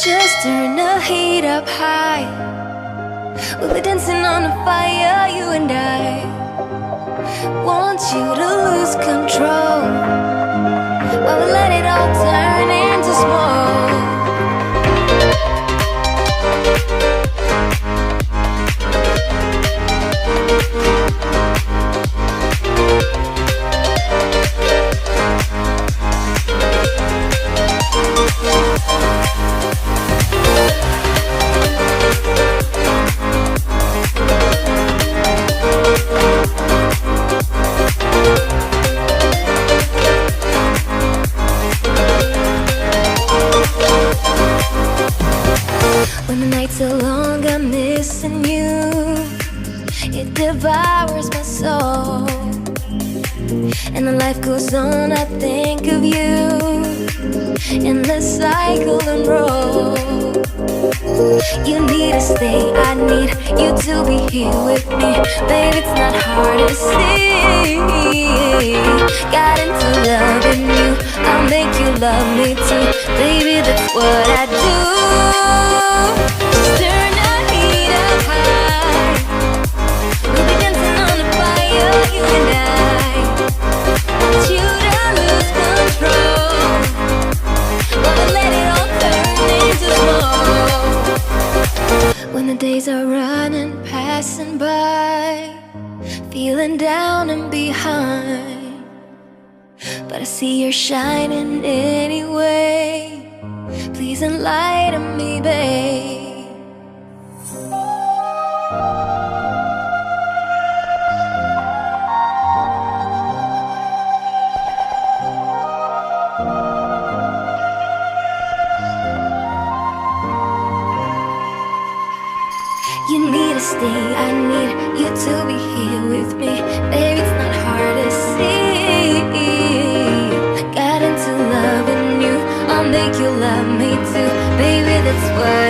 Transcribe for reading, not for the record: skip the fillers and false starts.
Just turn the heat up high. We'll be dancing on the fire, you and I. Want you to lose control while we let it all turn into smoke. When the nights are long, I'm missing you. It devours my soul. And the life goes on, I think of you. In the cycle and roll. You need to stay, I need you to be here with me. Baby, it's not hard to see. Got into loving you, I'll make you love me too. Baby, that's what I do. Just turn the heat up high. We'll be dancing on the fire, you and I. Want you to lose control while we let it all turn into smoke. When the days are running, passing by, feeling down and behind, but I see you're shining anyway. Please enlighten me, babe. You need to stay, I need you to be here with me. Baby, it's not hard to see. Got into loving you, I'll make you love me too. Baby, that's what